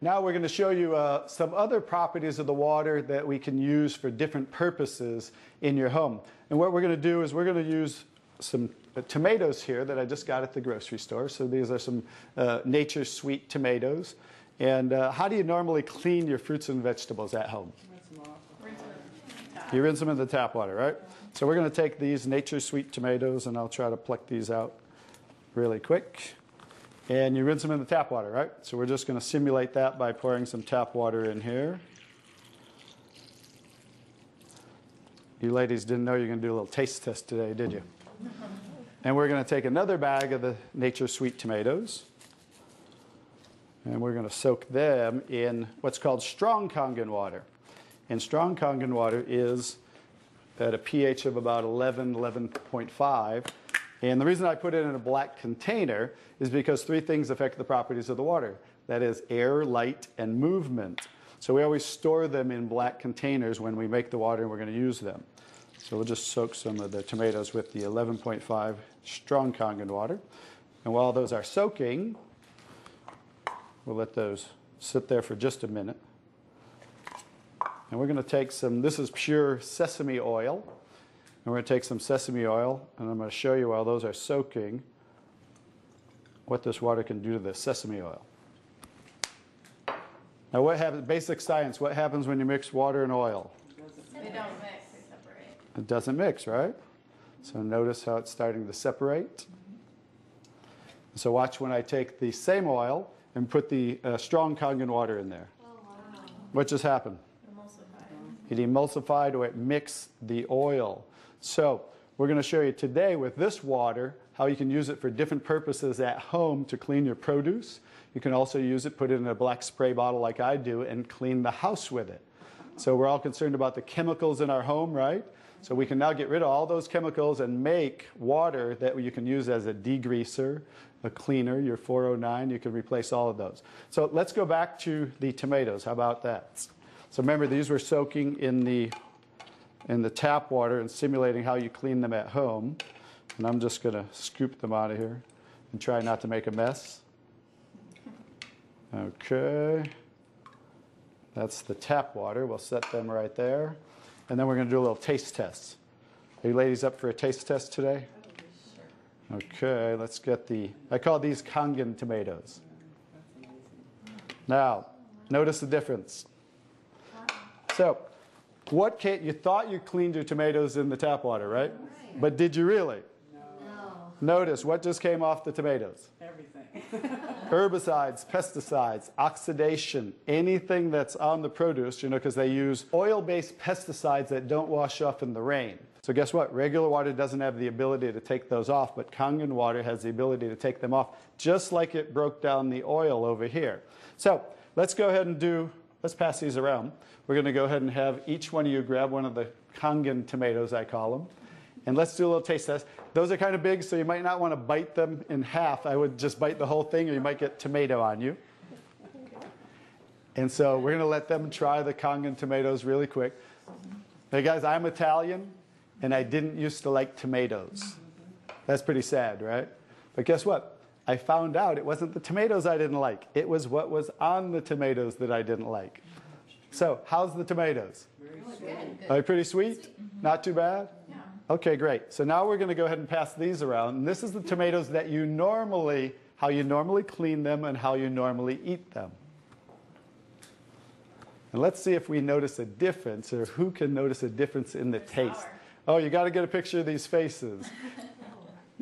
Now we're going to show you some other properties of the water that we can use for different purposes in your home. And what we're going to do is we're going to use some tomatoes here that I just got at the grocery store. So these are some Nature's Sweet tomatoes. And how do you normally clean your fruits and vegetables at home? You rinse them in the tap water, right? So we're going to take these Nature's Sweet tomatoes, and I'll try to pluck these out really quick. And you rinse them in the tap water, right? So we're just going to simulate that by pouring some tap water in here. You ladies didn't know you were going to do a little taste test today, did you? And we're going to take another bag of the Nature's Sweet tomatoes. And we're going to soak them in what's called strong Kangen water. And strong Kangen water is at a pH of about 11, 11.5. And the reason I put it in a black container is because three things affect the properties of the water. That is air, light, and movement. So we always store them in black containers when we make the water and we're going to use them. So we'll just soak some of the tomatoes with the 11.5 strong Kangen water. And while those are soaking, we'll let those sit there for just a minute. And we're going to take some, this is pure sesame oil. And we're going to take some sesame oil, and I'm going to show you while those are soaking what this water can do to the sesame oil. Now what happens, basic science, what happens when you mix water and oil? They don't mix, they separate. It doesn't mix, right? So notice how it's starting to separate. So watch when I take the same oil and put the strong Kangen water in there. Oh, wow. What just happened? It emulsified or it mixed the oil. So we're going to show you today with this water how you can use it for different purposes at home to clean your produce. You can also use it, put it in a black spray bottle like I do, and clean the house with it. So we're all concerned about the chemicals in our home, right? So we can now get rid of all those chemicals and make water that you can use as a degreaser, a cleaner, your 409. You can replace all of those. So let's go back to the tomatoes. How about that? So remember, these were soaking in the tap water and simulating how you clean them at home. And I'm just going to scoop them out of here and try not to make a mess. Okay. That's the tap water. We'll set them right there. And then we're going to do a little taste test. Are you ladies up for a taste test today? Okay, let's get I call these Kangen tomatoes. Now, notice the difference. So, you thought you cleaned your tomatoes in the tap water, right? But did you really? No. Notice what just came off the tomatoes. Everything. Herbicides, pesticides, oxidation, anything that's on the produce, because they use oil-based pesticides that don't wash off in the rain. So guess what? Regular water doesn't have the ability to take those off, but Kangen water has the ability to take them off, just like it broke down the oil over here. So let's go ahead and let's pass these around. We're going to go ahead and have each one of you grab one of the Kangen tomatoes, I call them. And let's do a little taste test. Those are kind of big, so you might not want to bite them in half. I would just bite the whole thing, or you might get tomato on you. And so we're going to let them try the Kangen tomatoes really quick. Hey guys, I'm Italian, and I didn't used to like tomatoes. That's pretty sad, right? But guess what? I found out it wasn't the tomatoes I didn't like. It was what was on the tomatoes that I didn't like. So how's the tomatoes? Are they pretty sweet? Not too bad? Yeah. Okay, great. So now we're going to go ahead and pass these around. And this is the tomatoes that how you normally clean them and how you normally eat them. And let's see if we notice a difference, or who can notice a difference in the taste. Oh, you got to get a picture of these faces.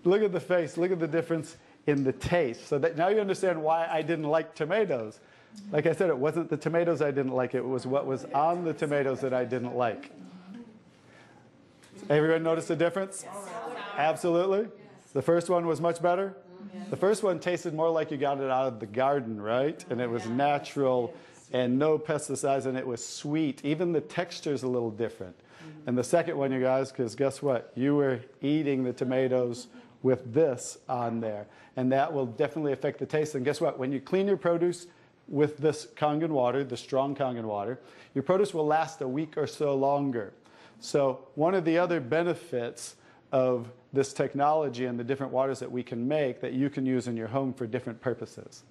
Look at the face. Look at the difference in the taste. So that now you understand why I didn't like tomatoes. Like I said, it wasn't the tomatoes I didn't like. It was what was on the tomatoes that I didn't like. Everyone notice the difference? Yes. Absolutely. Yes. The first one was much better? Yes. The first one tasted more like you got it out of the garden, right? And it was natural and no pesticides, and it was sweet. Even the texture's a little different. And the second one, you guys, because guess what? You were eating the tomatoes with this on there. And that will definitely affect the taste. And guess what? When you clean your produce with this Kangen water, the strong Kangen water, your produce will last a week or so longer. So one of the other benefits of this technology and the different waters that we can make that you can use in your home for different purposes.